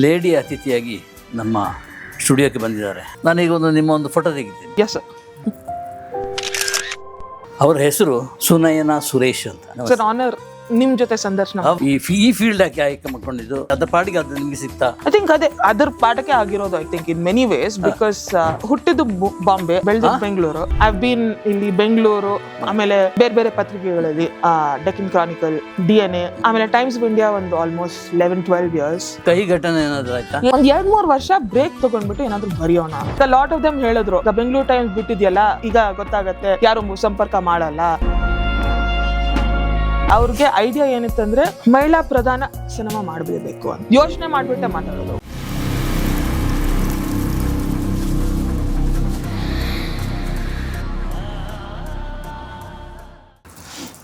Lady ಅತಿಥಿಯಾಗಿ ನಮ್ಮ ಸ್ಟುಡಿಯೋಕ್ಕೆ ಬಂದಿದ್ದಾರೆ. ನಾನೀಗ ನಿಮ್ಮ ಒಂದು ಫೋಟೋ ತೆಗಿದ್ದೀನಿ. Yes sir. ಅವರ ಹೆಸರು ಸುನಯನಾ ಸುರೇಶ್ ಅಂತ. ಸರ್ ಆನರ್ ನಿಮ್ ಜೊತೆ ಸಂದರ್ಶನ. ಈ ಫೀಲ್ಡ್ ಯಾಕೆ ಆಯ್ಕೆ ಮಾಡ್ಕೊಂಡಿದ್ದು? ಅದ್ರ ಪಾಡಿಗೆ ಅದು ನಿಮ್ಗೆ ಸಿಗ್ತಾ? ಐ ಥಿಂಕ್ ಅದ್ರ ಪಾಠಕ್ಕೆ ಆಗಿರೋದು. I think in many ways, because ಹುಟ್ಟಿದ್ದು ಬಾಂಬೆ, ಬೆಳೆದಿದ್ದು ಬೆಂಗಳೂರು. ಐ ಬೀನ್ ಇಲ್ಲಿ ಬೆಂಗಳೂರು, ಆಮೇಲೆ ಬೇರೆ ಬೇರೆ ಪತ್ರಿಕೆಗಳಲ್ಲಿ ಡೆಕ್ಕನ್ ಕ್ರಾನಿಕಲ್, DNA, ಆಮೇಲೆ ಟೈಮ್ಸ್ ಆಫ್ ಇಂಡಿಯಾ ಒಂದು ಆಲ್ಮೋಸ್ಟ್ 11-12 years. ಕಹಿ ಘಟನೆ ಏನಾದ್ರು ಆಯ್ತಾ? ಒಂದ್ 2-3 ವರ್ಷ ಬ್ರೇಕ್ ತಗೊಂಡ್ಬಿಟ್ಟು ಏನಾದ್ರು ಬರೆಯೋಣ. ಲಾಟ್ ಆಫ್ ದಮ್ ಹೇಳಿದ್ರು, ಬೆಂಗಳೂರು ಟೈಮ್ಸ್ ಬಿಟ್ಟಿದ್ಯಲ್ಲ, ಈಗ ಗೊತ್ತಾಗತ್ತೆ, ಯಾರು ಸಂಪರ್ಕ ಮಾಡಲ್ಲ. ಅವ್ರಿಗೆ ಐಡಿಯಾ ಏನಿತ್ತಂದ್ರೆ ಮಹಿಳಾ ಪ್ರಧಾನ ಸಿನಿಮಾ ಮಾಡಬೇಕು ಅಂತ ಯೋಚನೆ ಮಾಡ್ಬಿಟ್ಟೆ ಮಾತಾಡೋದು.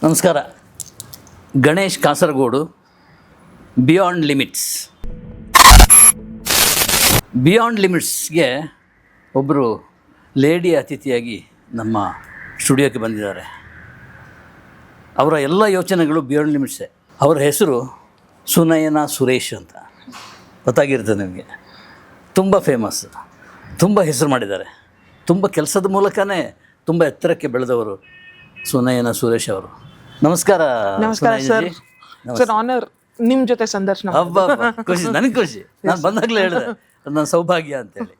ನಮಸ್ಕಾರ. Ganesh Kasaragod, beyond limits. Beyond ಲಿಮಿಟ್ಸ್ಗೆ ಒಬ್ಬರು ಲೇಡಿ ಅತಿಥಿಯಾಗಿ ನಮ್ಮ ಸ್ಟುಡಿಯೋಕ್ಕೆ ಬಂದಿದ್ದಾರೆ. ಅವರ ಎಲ್ಲ ಯೋಚನೆಗಳು ಬಿಯಾಂಡ್ ಲಿಮಿಟ್ಸೇ. ಅವರ ಹೆಸರು ಸುನಯನಾ ಸುರೇಶ್ ಅಂತ. ಗೊತ್ತಾಗಿರ್ತದೆ ನಿಮಗೆ. ತುಂಬ ಫೇಮಸ್, ತುಂಬ ಹೆಸರು ಮಾಡಿದ್ದಾರೆ. ತುಂಬ ಕೆಲಸದ ಮೂಲಕನೇ ತುಂಬ ಎತ್ತರಕ್ಕೆ ಬೆಳೆದವರು ಸುನಯನಾ ಸುರೇಶ್ ಅವರು. ನಮಸ್ಕಾರ. ನಮಸ್ಕಾರ ಸರ್. ಸರ್ ಆನರ್ ನಿಮ್ ಜೊತೆ ಸಂದರ್ಶನ. ಹಬ್ಬ ಖುಷಿ, ನನಗೆ ಖುಷಿ. ನಾನು ಬಂದಾಗಲೇ ಹೇಳಿದೆ ನನ್ನ ಸೌಭಾಗ್ಯ ಅಂತೇಳಿ.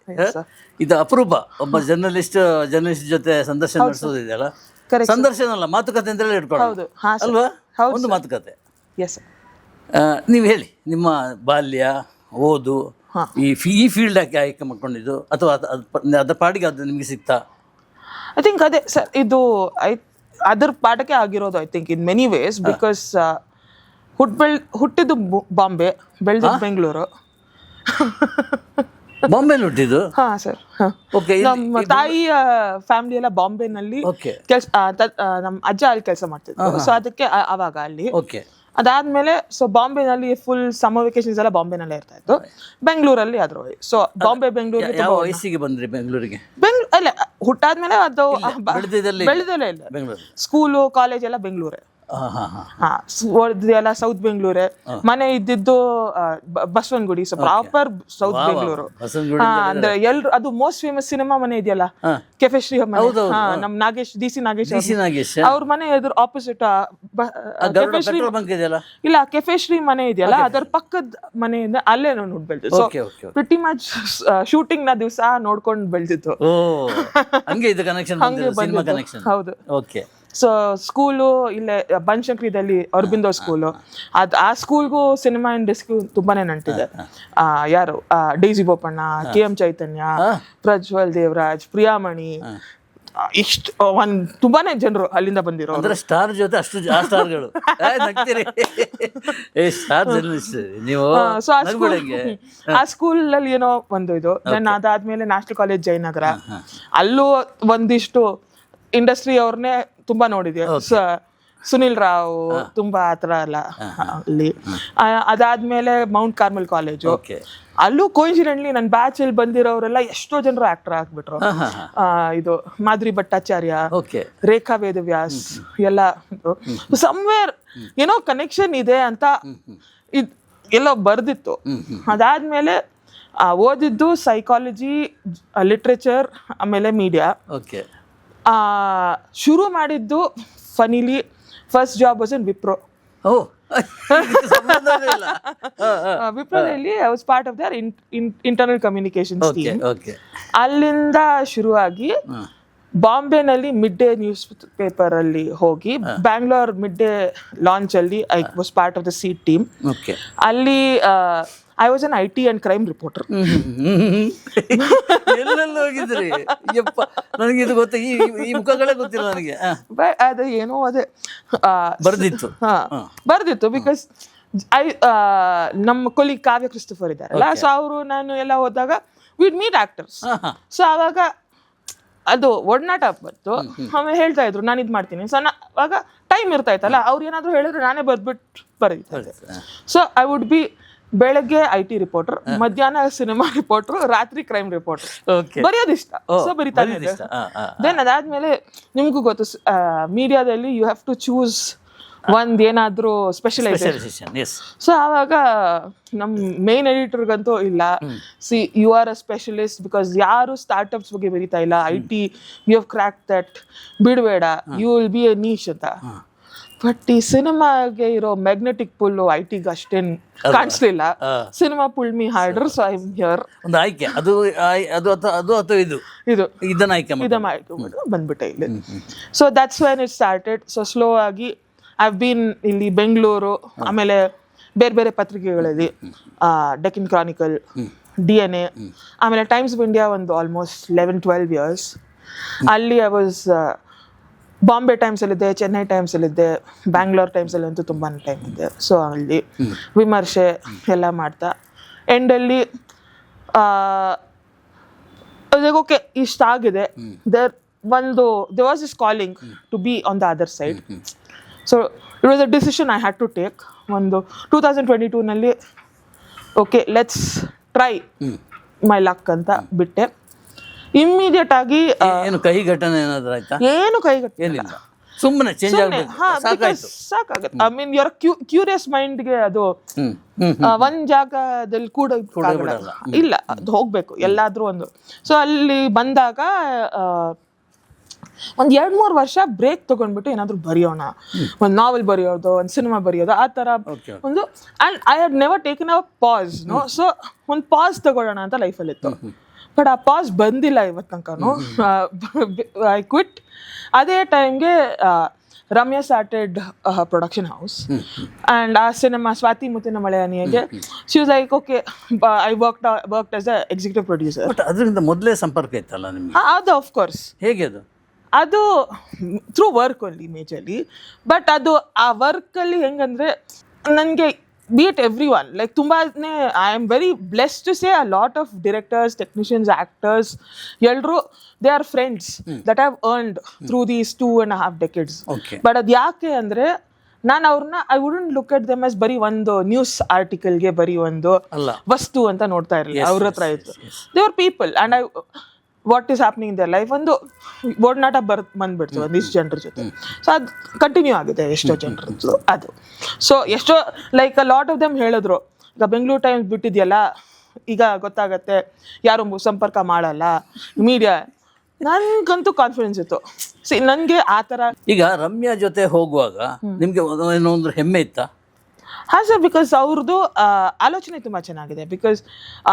ಇದು ಅಪರೂಪ, ಒಬ್ಬ ಜರ್ನಲಿಸ್ಟ್ ಜೊತೆ ಸಂದರ್ಶನ ನಡೆಸೋದಿದೆಯಲ್ಲ. ಸಂದರ್ಶನ ಅಲ್ಲ, ಮಾತುಕತೆ ಅಂತೇಳಿ ಇಟ್ಕೊಳ್ಳೋದು ಅಲ್ವಾ? ಒಂದು ಮಾತುಕತೆ. ನೀವು ಹೇಳಿ, ನಿಮ್ಮ ಬಾಲ್ಯ, ಓದು, ಈ ಫೀಲ್ಡ್ ಯಾಕೆ ಆಯ್ಕೆ ಮಾಡ್ಕೊಂಡಿದ್ದು, ಅಥವಾ ಅದ್ರ ಪಾಡಿಗೆ ಅದು ನಿಮ್ಗೆ ಸಿಗ್ತಾ? ಐ ಥಿಂಕ್ ಅದೇ ಸರ್, ಇದು ಅದ್ರ ಪಾಠಕ್ಕೆ ಆಗಿರೋದು. I think in many ways, because ಹುಟ್ಟಿದ್ದು ಬಾಂಬೆ, ಬೆಳೆದಿದ್ದು ಬೆಂಗಳೂರು. ಬಾಂಬೆಲಿ ಹುಟ್ಟಿದ್ದು? ಹಾ ಸರ್. ನಮ್ಮ ತಾಯಿಯ ಫ್ಯಾಮಿಲಿ ಎಲ್ಲ ಬಾಂಬೆನಲ್ಲಿ ಕೆಲಸ, ನಮ್ಮ ಅಜ್ಜ ಅಲ್ಲಿ ಕೆಲಸ ಮಾಡ್ತಿದ್ರು. ಸೊ ಅದಕ್ಕೆ ಅವಾಗ ಅಲ್ಲಿ. ಅದಾದ್ಮೇಲೆ ಸೊ ಬಾಂಬೆನಲ್ಲಿ ಫುಲ್ ಸಮ್ಮರ್ ವೆಕೇಶನ್ಸ್ ಎಲ್ಲ ಬಾಂಬೆನಲ್ಲೇ ಇರ್ತಾ ಇತ್ತು. ಬೆಂಗಳೂರಲ್ಲಿ ಆದ್ರೂ ಸೊ ಬಾಂಬೆ ಬೆಂಗಳೂರಿಗೆ. ಯಾವ ವಯಸ್ಸಿಗೆ ಬಂದ್ರಿ ಬೆಂಗಳೂರಿಗೆ? ಅಲ್ಲ, ಹುಟ್ಟಾದ್ಮೇಲೆ ಅದು ಬೆಳೆದಲ್ಲೇ ಇಲ್ಲ. ಸ್ಕೂಲು ಕಾಲೇಜ್ ಎಲ್ಲ ಬೆಂಗಳೂರೇ. ಎಲ್ಲ ಸೌತ್ ಬೆಂಗಳೂರೇ. ಮನೆ ಇದ್ದಿದ್ದು Basavanagudi, so proper south Bengaluru. ಅಂದ್ರೆ ಎಲ್ರು, ಅದು ಮೋಸ್ಟ್ ಫೇಮಸ್ ಸಿನಿಮಾ ಮನೆ ಇದೆಯಲ್ಲ, ಕೆಫೆಶ್ರೀ ಮನೆ. ನಮ್ ನಾಗೇಶ್, DC ನಾಗೇಶ್ ಅವ್ರ ಮನೆ ಎದುರು ಆಪೋಸಿಟ್ ಇಲ್ಲ ಕೆಫೆಶ್ರೀ ಮನೆ ಇದೆಯಲ್ಲ, ಅದರ ಪಕ್ಕದ ಮನೆಯಿಂದ ಅಲ್ಲೇ ನಾನು ನೋಡಿ ಬೆಳೆದಿದ್ದು. ಸೊ ಪ್ರಿಟಿ ಮಚ್ ಶೂಟಿಂಗ್ ನ ದಿವಸ ನೋಡ್ಕೊಂಡು ಬೆಳೆದಿದ್ದು. ಹೌದು. ಸೊ ಸ್ಕೂಲು ಇಲ್ಲೇ ಬನಶಂಕರಿದಲ್ಲಿ ಅರಬಿಂದೋ ಸ್ಕೂಲು. ಆ ಸ್ಕೂಲ್ಗೂ ಸಿನಿಮಾ ಇಂಡಸ್ಟ್ರಿಗೂ ತುಂಬಾನೇ ನಂಟಿದೆ. ಯಾರು, ಡೈಸಿ ಬೋಪಣ್ಣ, KM ಚೈತನ್ಯ, ಪ್ರಜ್ವಲ್ ದೇವರಾಜ್, ಪ್ರಿಯಾಮಣಿ, ಇಷ್ಟು ತುಂಬಾನೇ ಜನರು ಅಲ್ಲಿಂದ ಬಂದಿರೋ. ಅಂದ್ರೆ ಸ್ಟಾರ್ ಜೊತೆ ಅಷ್ಟು ಸ್ಟಾರ್ಗಳು. ಸೊ ಆ ಸ್ಕೂಲ್ ಅಲ್ಲಿ ಏನೋ ಒಂದು ಇದು. ದೆನ್ ಅದಾದ್ಮೇಲೆ ನ್ಯಾಷನಲ್ ಕಾಲೇಜ್ ಜಯನಗರ, ಅಲ್ಲೂ ಒಂದಿಷ್ಟು ಇಂಡಸ್ಟ್ರಿ ಅವ್ರನ್ನೇ ತುಂಬಾ ನೋಡಿದ್ವಿ. ಸುನಿಲ್ ರಾವ್, ತುಂಬಾ ಆತರ ಎಲ್ಲ ಅಲ್ಲಿ. ಅದಾದ್ಮೇಲೆ ಮೌಂಟ್ ಕಾರ್ಮೆಲ್ ಕಾಲೇಜು, ಅಲ್ಲೂ ಕೋಇನ್ಸಿಡೆಂಟ್ಲಿ ನನ್ನ ಬ್ಯಾಚ್ ಅಲ್ಲಿ ಬಂದಿರೋರೆಲ್ಲ ಎಷ್ಟೋ ಜನರು ಆಕ್ಟರ್ ಆಗ್ಬಿಟ್ರು. ಇದು ಮಾಧುರಿ ಭಟ್ಟಾಚಾರ್ಯ, ರೇಖಾ ವೇದವ್ಯಾಸ್ ಎಲ್ಲ ಸಮ್ವೇರ್ ಏನೋ ಕನೆಕ್ಷನ್ ಇದೆ ಅಂತ ಎಲ್ಲೋ ಬರ್ದಿತ್ತು. ಅದಾದ್ಮೇಲೆ ಓದಿದ್ದು ಸೈಕಾಲಜಿ, ಲಿಟ್ರೇಚರ್, ಆಮೇಲೆ ಮೀಡಿಯಾ. ಶುರು ಮಾಡಿದ್ದು funnily first job was in Wipro. ವಿಪ್ರೋದಲ್ಲಿ I was part of their internal communications team. ಅಲ್ಲಿಂದ ಶುರುವಾಗಿ ಬಾಂಬೆನಲ್ಲಿ ಮಿಡ್ ಡೇ ನ್ಯೂಸ್ ಪೇಪರ್ ಅಲ್ಲಿ ಹೋಗಿ, ಬ್ಯಾಂಗ್ಳೂರ್ ಮಿಡ್ ಡೇ ಲಾಂಚ್ ಅಲ್ಲಿ I was part of the seat team. ಅಲ್ಲಿ I was on IT and crime reporter. ಎಲ್ಲೆಲ್ಲ ಹೋಗಿದ್ರಿ? ನನಗೆ ಇದು ಗೊತ್ತ, ಈ ಮುಖಗಳೇ ಗೊತ್ತಿಲ್ಲ ನನಗೆ. ಅದು ಏನೋ ಅದೇ ಬರ್ದಿತ್ತು. ಬಿಕಾಸ್ ನಮ್ಮ ಕೊಲಿ ಕಾವ್ಯ ಕ್ರಿಸ್ಟೋಫರ್ ಇದ್ದಾರಲ್ಲ, ಸೊ ಅವರು ನಾನು ಎಲ್ಲ ಹೋದಾಗ ವಿಡ್ ಮೀಟ್ ಆಕ್ಟರ್ಸ್. ಸೊ ಅವಾಗ ಅದು ಒಡನಾಟ ಬಂತು. ಆಮೇಲೆ ಹೇಳ್ತಾ ಇದ್ರು ನಾನು ಇದು ಮಾಡ್ತೀನಿ. ಸೊ ಅವಾಗ ಟೈಮ್ ಇರ್ತಾ ಇತ್ತಲ್ಲ, ಅವ್ರು ಏನಾದ್ರು ಹೇಳಿದ್ರೆ ನಾನೇ ಬರ್ಬಿಟ್ಟು ಬರೀತಾ ಇದ್ದೆ. ಸೊ ಐ ವುಡ್ ಬಿ ಬೆಳಗ್ಗೆ IT ರಿಪೋರ್ಟರ್, ಮಧ್ಯಾಹ್ನ ಸಿನಿಮಾ ರಿಪೋರ್ಟರ್, ರಾತ್ರಿ ಕ್ರೈಮ್ ರಿಪೋರ್ಟರ್. ಬರೆಯೋದಿಷ್ಟ, ಸೊ ಬರೀತಾನೆ ಇದೆ. ದೆನ್ ಅದಾದ್ಮೇಲೆ ನಿಮ್ಗೂ ಗೊತ್ತು, ಮೀಡಿಯಾದಲ್ಲಿ ಯು ಹ್ಯಾವ್ ಟು ಚೂಸ್ ಒಂದ್ ಏನಾದ್ರೂ ಸ್ಪೆಷಲೈಸೇಷನ್. Specialisation, S. ಸೊ ಆವಾಗ ನಮ್ ಮೇನ್ ಎಡಿಟರ್ಗಂತೂ ಇಲ್ಲ, see you are a specialist, because ಯಾರು ಸ್ಟಾರ್ಟ್ಅಪ್ಸ್ ಬಗ್ಗೆ ಬರೀತಾ ಇಲ್ಲ, IT you have crack that, ಬಿಡಬೇಡ, you will be a niche ಅಂತ. ಬಟ್ ಈ ಸಿನಿಮಾಗೆ ಇರೋ ಮ್ಯಾಗ್ನೆಟಿಕ್ ಪುಲ್ IT-ಗೆ ಅಷ್ಟೇನ್ ಕಾಣಿಸ್ಲಿಲ್ಲ. Cinema pull me harder, so I am here. ಒಂದು ಆಯ್ಕೆ ಅದು ಅಥವಾ ಇದನ್ನ ಆಯ್ಕೆ ಬಂದ್ಬಿಟ್ಟೆ ಇಲ್ಲಿ. So that's when it started. So slow ಆಗಿ ಐ ಹ್ಯಾವ್ ಬೀನ್ ಇಲ್ಲಿ ಬೆಂಗಳೂರು, ಆಮೇಲೆ ಬೇರೆ ಬೇರೆ ಪತ್ರಿಕೆಗಳಲ್ಲಿ, ಡೆಕ್ಕನ್ ಕ್ರಾನಿಕಲ್, DNA, ಆಮೇಲೆ ಟೈಮ್ಸ್ ಆಫ್ ಇಂಡಿಯಾ ಒಂದು ಆಲ್ಮೋಸ್ಟ್ 11-12 years. ಅಲ್ಲಿ ಐ ವಾಸ್ ಬಾಂಬೆ ಟೈಮ್ಸಲ್ಲಿದ್ದೆ, ಚೆನ್ನೈ ಟೈಮ್ಸಲ್ಲಿದ್ದೆ, ಬ್ಯಾಂಗ್ಳೂರ್ ಟೈಮ್ಸಲ್ಲಿ ಅಂತೂ ತುಂಬಾ ಟೈಮ್ ಇದೆ. ಸೊ ಅಲ್ಲಿ ವಿಮರ್ಶೆ ಎಲ್ಲ ಮಾಡ್ತಾ ಎಂಡಲ್ಲಿ ಓಕೆ ಇಷ್ಟ ಆಗಿದೆ. There was is calling to be on the other side. So it was a decision I had to take. ಒಂದು 2022ನಲ್ಲಿ okay let's try my luck ಅಂತ ಬಿಟ್ಟೆ. ಇಮ್ಮಿಡಿಯೇಟ್ ಆಗಿ ಏನು ಕಹಿ ಘಟನೆ ಏನಾದ್ರು ಆಯ್ತಾ? ಏನು ಕೈಗಟ್ಟ ಏನಿಲ್ಲ, ಸುಮ್ಮನೆ ಚೇಂಜ್ ಆಗಬೇಕು, ಸಾಕಾಗುತ್ತೆ. ಐ ಮೀನ್ ಯುವರ್ ಕ್ಯೂರಿಯಸ್ ಮೈಂಡ್ಗೆ ಅದು ಒಂದ್ ಜಾಗದಲ್ಲಿ ಕೂಡ ಇಲ್ಲ, ಅದು ಹೋಗ್ಬೇಕು ಎಲ್ಲಾದ್ರೂ ಒಂದು. ಸೊ ಅಲ್ಲಿ ಬಂದಾಗ ಒಂದ್ 2-3 ವರ್ಷ ಬ್ರೇಕ್ ತಗೊಂಡ್ಬಿಟ್ಟು ಏನಾದ್ರು ಬರೆಯೋಣ, ಒಂದ್ ನಾವೆಲ್ ಬರೆಯೋದು, ಒಂದ್ ಸಿನಿಮಾ ಬರೆಯೋದು, ಆ ತರ ಒಂದು. And I had never taken a pass, no. So ಒಂದ್ ಪಾಸ್ ತಗೊಳ್ಳೋಣ ಅಂತ ಲೈಫಲ್ಲಿ ಇತ್ತು. ಬಟ್ ಆ ಪಾಸ್ ಬಂದಿಲ್ಲ ಇವತ್ತು ತನಕನೂ. I quit. ಅದೇ ಟೈಮ್ಗೆ Ramya started production house, and ಆ ಸಿನಿಮಾ ಸ್ವಾತಿ ಮುತ್ತಿನ ಮಳೆಯನಿಗೆ she was like okay, I worked as a executive producer. But ಅದರಿಂದ ಮೊದಲೇ ಸಂಪರ್ಕ ಇತ್ತಲ್ಲ ನಿಮಗೆ? ಅದು ಆಫ್ ಕೋರ್ಸ್. ಹೇಗೆ ಅದು through work only majorly. But ಅದು ಆ ವರ್ಕಲ್ಲಿ ಹೆಂಗಂದ್ರೆ ನನಗೆ beat everyone, like ತುಂಬಾನೇ I am very blessed to say a lot of directors, technicians, actors, ಎಲ್ಲರೂ they are friends that I have earned through these 2.5 decades. But ಅದು ಯಾಕೆ ಅಂದರೆ ನಾನು ಅವ್ರನ್ನ I wouldn't look at them as ಬರೀ ಒಂದು news ಆರ್ಟಿಕಲ್ಗೆ ಬರೀ ಒಂದು ವಸ್ತು ಅಂತ ನೋಡ್ತಾ ಇರಲಿಲ್ಲ. ಅವ್ರ ಹತ್ರ ಇತ್ತು, they were people and what is happening in their life. ಒಂದು ಒಡನಾಟ ಬಂದ್ಬಿಡ್ತು ಒಂದಿಷ್ಟು ಜನರ ಜೊತೆ. ಸೊ ಅದು ಕಂಟಿನ್ಯೂ ಆಗಿದೆ ಎಷ್ಟೋ ಜನರದ್ದು ಅದು. ಸೊ ಎಷ್ಟೋ like a lot of them ಹೇಳಿದ್ರು, ಈಗ ಬೆಂಗಳೂರು ಟೈಮ್ಸ್ ಬಿಟ್ಟಿದೆಯಲ್ಲ, ಈಗ ಗೊತ್ತಾಗತ್ತೆ, ಯಾರು ಸಂಪರ್ಕ ಮಾಡಲ್ಲ ಮೀಡಿಯಾ. ನನಗಂತೂ ಕಾನ್ಫಿಡೆನ್ಸ್ ಇತ್ತು. ಸಿ ನನಗೆ ಆ ಥರ. ಈಗ ರಮ್ಯಾ ಜೊತೆ ಹೋಗುವಾಗ ನಿಮಗೆ ಏನೋ ಒಂದು ಹೆಮ್ಮೆ ಇತ್ತಾ? ಹಾಂ ಸರ್, ಬಿಕಾಸ್ ಅವ್ರದ್ದು ಆಲೋಚನೆ ತುಂಬ ಚೆನ್ನಾಗಿದೆ. ಬಿಕಾಸ್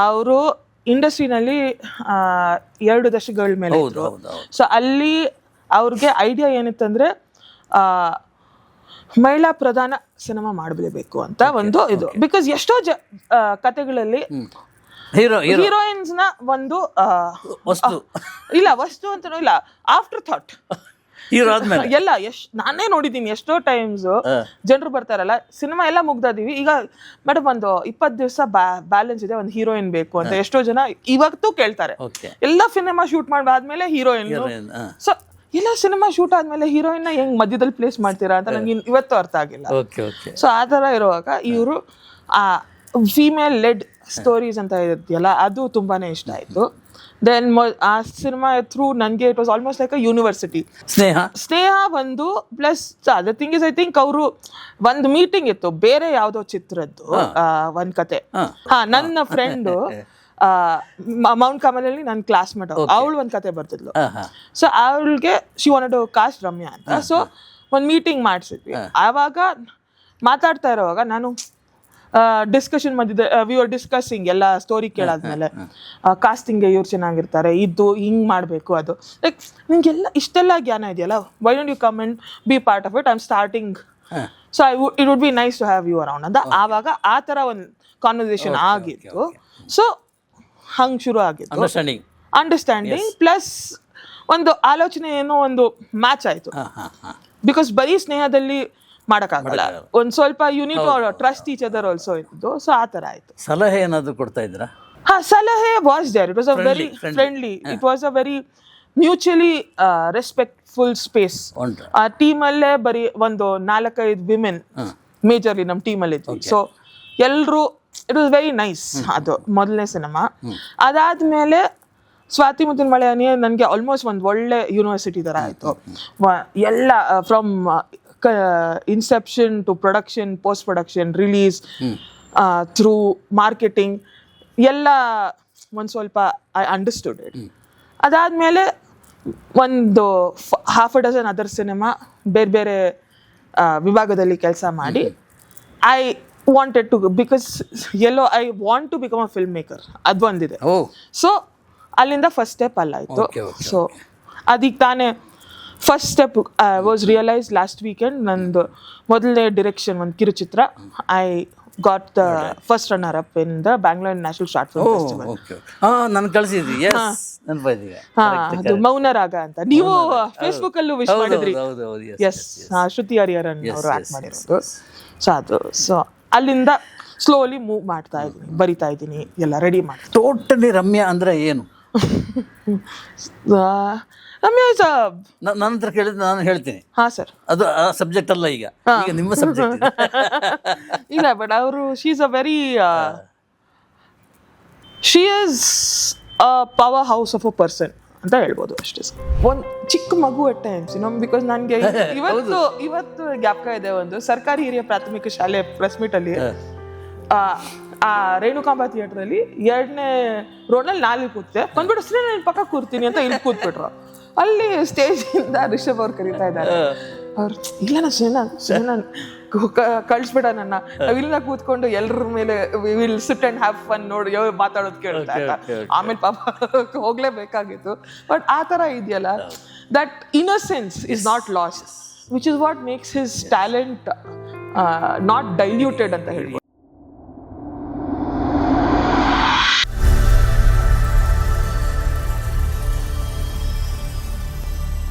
ಅವರು ಇಂಡಸ್ಟ್ರಿನಲ್ಲಿ 2 ದಶಕಗಳ ಮೇಲೆ ಇದ್ರು. ಸೊ ಅಲ್ಲಿ ಅವ್ರಿಗೆ ಐಡಿಯಾ ಏನಿತ್ತಂದ್ರೆ ಮಹಿಳಾ ಪ್ರಧಾನ ಸಿನಿಮಾ ಮಾಡಲೇಬೇಕು ಅಂತ ಒಂದು ಇದು. ಬಿಕಾಸ್ ಎಷ್ಟೋ ಕತೆಗಳಲ್ಲಿ ಹೀರೋಯಿನ್ಸ್ ನ ಒಂದು ಇಲ್ಲ ವಸ್ತು ಅಂತನೂ ಇಲ್ಲ, ಆಫ್ಟರ್ ಥಾಟ್ ಎಲ್ಲ. ನಾನೇ ನೋಡಿದ್ದೀನಿ ಎಷ್ಟೋ ಟೈಮ್ಸ್ ಜನರು ಬರ್ತಾರಲ್ಲ, ಸಿನಿಮಾ ಎಲ್ಲ ಮುಗ್ದಿದೀವಿ, ಈಗ ಮೇಡಮ್ ಒಂದು 20 ದಿವಸ ಬ್ಯಾಲೆನ್ಸ್ ಇದೆ, ಒಂದು ಹೀರೋಯಿನ್ ಬೇಕು ಅಂತ ಎಷ್ಟೋ ಜನ ಇವತ್ತು ಕೇಳ್ತಾರೆ. ಎಲ್ಲ ಸಿನಿಮಾ ಶೂಟ್ ಮಾಡಾದ್ಮೇಲೆ ಹೀರೋಯಿನ್. ಸೊ ಎಲ್ಲ ಸಿನಿಮಾ ಶೂಟ್ ಆದ್ಮೇಲೆ ಹೀರೋಯಿನ್ ಹೆಂಗ್ ಮಧ್ಯದಲ್ಲಿ ಪ್ಲೇಸ್ ಮಾಡ್ತೀರಾ ಅಂತ ನಂಗೆ ಇವತ್ತು ಅರ್ಥ ಆಗಿಲ್ಲ. ಸೊ ಆ ತರ ಇರುವಾಗ ಇವರು ಆ ಫೀಮೇಲ್ ಲೆಡ್ ಸ್ಟೋರೀಸ್ ಅಂತ ಇದೆಯಲ್ಲ, ಅದು ತುಂಬಾನೇ ಇಷ್ಟ ಆಯ್ತು. ದೆನ್ ಆ ಸಿನಿಮಾ ಥ್ರೂ ನನಗೆ it was almost like a university. ಸ್ನೇಹ ಒಂದು plus the thing is I think ಅವರು ಒಂದು ಮೀಟಿಂಗ್ ಇತ್ತು ಬೇರೆ ಯಾವುದೋ ಚಿತ್ರದ್ದು ಒಂದ್ ಕತೆ. ನನ್ನ ಫ್ರೆಂಡು ಮೌಂಟ್ ಕಮಲಲ್ಲಿ ನನ್ನ ಕ್ಲಾಸ್ಮೇಟ್, ಅವಳು ಒಂದ್ ಕತೆ ಬರ್ತಿದ್ಲು. ಸೊ ಅವಳಿಗೆ she wanted to cast Ramya ಅಂತ. ಸೊ ಒಂದು ಮೀಟಿಂಗ್ ಮಾಡಿಸಿದ್ವಿ. ಆವಾಗ ಮಾತಾಡ್ತಾ ಇರೋವಾಗ ನಾನು ಡಿಸ್ಕಷನ್ ಮಧ್ಯೆ ವಿ ಆರ್ ಡಿಸ್ಕಸಿಂಗ್ ಎಲ್ಲ ಸ್ಟೋರಿ ಕೇಳಾದ್ಮೇಲೆ, ಕಾಸ್ಟಿಂಗ್ಗೆ ಇವ್ರು ಚೆನ್ನಾಗಿರ್ತಾರೆ, ಇದು ಹಿಂಗೆ ಮಾಡಬೇಕು, ಅದು ಲೈಕ್ ನಿಮಗೆಲ್ಲ ಇಷ್ಟೆಲ್ಲ ಜ್ಞಾನ ಇದೆಯಲ್ಲ, why don't you come and be part of it, I am starting, so it would be nice to have you around ಅಂತ. ಆವಾಗ ಆ ಥರ ಒಂದು ಕಾನ್ವರ್ಸೇಷನ್ ಆಗಿತ್ತು. ಸೊ ಹಂಗೆ ಶುರು ಆಗಿತ್ತು ಅಂಡರ್ಸ್ಟ್ಯಾಂಡಿಂಗ್, ಪ್ಲಸ್ ಒಂದು ಆಲೋಚನೆ ಏನೋ ಒಂದು ಮ್ಯಾಚ್ ಆಯಿತು. ಬಿಕಾಸ್ ಬರೀ ಸ್ನೇಹದಲ್ಲಿ ಮಾಡೋಕ್ಕಾಗಲ್ಲ, ಒಂದು ಸ್ವಲ್ಪ you need to trust each other also ಇತ್ತು. ಸೊ ಆ ಥರ ಆಯಿತು. ಸಲಹೆ ಏನಾದರೂ ಕೊಡ್ತಾ ಇದ್ರಾ? ಸಲಹೆ was there. It was a very friendly, it was a very mutually respectful space. ಆ ಟೀಮಲ್ಲೇ ಬರೀ ಒಂದು 4-5 ವಿಮೆನ್ ಮೇಜರ್ಲಿ ನಮ್ಮ ಟೀಮಲ್ಲಿ ಇದ್ವಿ. ಸೊ ಎಲ್ಲರೂ ಇಟ್ ವಾಸ್ ವೆರಿ ನೈಸ್. ಅದು ಮೊದಲನೇ ಸಿನಿಮಾ. ಅದಾದ್ಮೇಲೆ ಸ್ವಾತಿ ಮುತ್ತಿನ ಮಳೆಯನೇ ನನಗೆ ಆಲ್ಮೋಸ್ಟ್ ಒಂದು ಒಳ್ಳೆ ಯೂನಿವರ್ಸಿಟಿ ಥರ ಆಯಿತು. ಎಲ್ಲ from inception to production, post production, release, through marketing ಎಲ್ಲ ಒಂದು ಸ್ವಲ್ಪ ಐ ಅಂಡರ್ಸ್ಟುಡ್ ಇಟ್. ಅದಾದಮೇಲೆ ಒಂದು half a dozen other cinema ಬೇರೆ ಬೇರೆ ವಿಭಾಗದಲ್ಲಿ ಕೆಲಸ ಮಾಡಿ ಐ ವಾಂಟೆಡ್ ಟು, ಬಿಕಾಸ್ ಎಲ್ಲೋ I want to become a film maker, ಅದು ಒಂದಿದೆ. ಸೊ ಅಲ್ಲಿಂದ ಫಸ್ಟ್ ಸ್ಟೆಪ್ ಅಲ್ಲಾಯಿತು. ಸೊ ಅದಕ್ಕೆ ತಾನೇ first step was realise last weekend. ನಂದು ಮೊದಲನೇ ಡಿರೆಕ್ಷನ್ ಒಂದು ಕಿರುಚಿತ್ರ, I got the first runner up in the Bangalore national short film festival. ನಾನು ಕಳಿಸಿದ್ವಿ, ಅದು ಮೌನರಾಗ ಅಂತ. ನೀವು ಫೇಸ್ಬುಕ್ ಅಲ್ಲೂ ವಿಶ್ ಮಾಡಿದ್ರಿ. ಎಸ್, ಶ್ರುತಿ ಹರಿಹರನ್ ಅವರು ಆಕ್ಟ್ ಮಾಡಿರೋದು. ಸೊ ಅದು, ಸೊ ಅಲ್ಲಿಂದ ಸ್ಲೋಲಿ ಮೂವ್ ಮಾಡ್ತಾ ಇದ್ದೀನಿ, ಬರಿತಾ ಇದ್ದೀನಿ, ಎಲ್ಲ ರೆಡಿ ಮಾಡಿ. ಟೋಟಲಿ ರಮ್ಯಾ ಅಂದ್ರೆ ಏನು? ರಮ್ಯಾ ಇಸ್ ನನ್ನ ಹತ್ರ ಕೇಳಿದ್ರೆ ನಾನು ಹೇಳ್ತೀನಿ. ಹಾ ಸರ್, ಅದು ಆ ಸಬ್ಜೆಕ್ಟ್ ಅಲ್ಲ, ಈಗ ನಿಮ್ಮ ಸಬ್ಜೆಕ್ಟ್. ಇಲ್ಲ, ಬಟ್ ಅವರು she is a very, she is a power house of a person ಅಂತ ಹೇಳ್ಬೋದು ಅಷ್ಟೇ. ಒಂದು ಚಿಕ್ಕ ಮಗು ಅಟ್ ಟೈಮ್ಸ್ ಬಿಕಾಸ್ ನನಗೆ ಇವತ್ತು ಜ್ಞಾಪಕ ಇದೆ. ಒಂದು ಸರ್ಕಾರಿ ಹಿರಿಯ ಪ್ರಾಥಮಿಕ ಶಾಲೆ ಪ್ರೆಸ್ ಮೀಟ್ ಅಲ್ಲಿ ಆ ರೇಣುಕಾಂಬ ಥಿಯೇಟರ್ ಅಲ್ಲಿ 2ನೇ ರೋಡ್ನಲ್ಲಿ ನಾನು ಕೂತೆ, ಬಂದ್ಬಿಟ್ಟು ನಾನು ಪಕ್ಕ ಕೂರ್ತೀನಿ ಅಂತ ಇಲ್ಲಿ ಕೂತ್ಬಿಟ್ರು. ಅಲ್ಲಿ ಸ್ಟೇಜ್ ಇಂದ ರಿಷಬ್ ಅವ್ರು ಕರೀತಾ ಇದ್ದಾರೆ. ಅವ್ರು ಇಲ್ಲ ಸುಮ್ಮನೆ ಕಳಿಸ್ಬಿಡ ನನ್ನ, ನಾವ್ ಇಲ್ಲ ಕೂತ್ಕೊಂಡು ಎಲ್ಲರ ಮೇಲೆ will sit and have fun ನೋಡಿ ಮಾತಾಡೋದು ಕೇಳ್ತಾ ಇದ್ದ. ಆಮೇಲೆ ಪಾಪ ಹೋಗ್ಲೇಬೇಕಾಗಿತ್ತು. ಬಟ್ ಆ ತರ ಇದೆಯಲ್ಲ, that innocence is not last, which is what makes his talent not diluted ಅಂತ ಹೇಳ್ಬೋದು.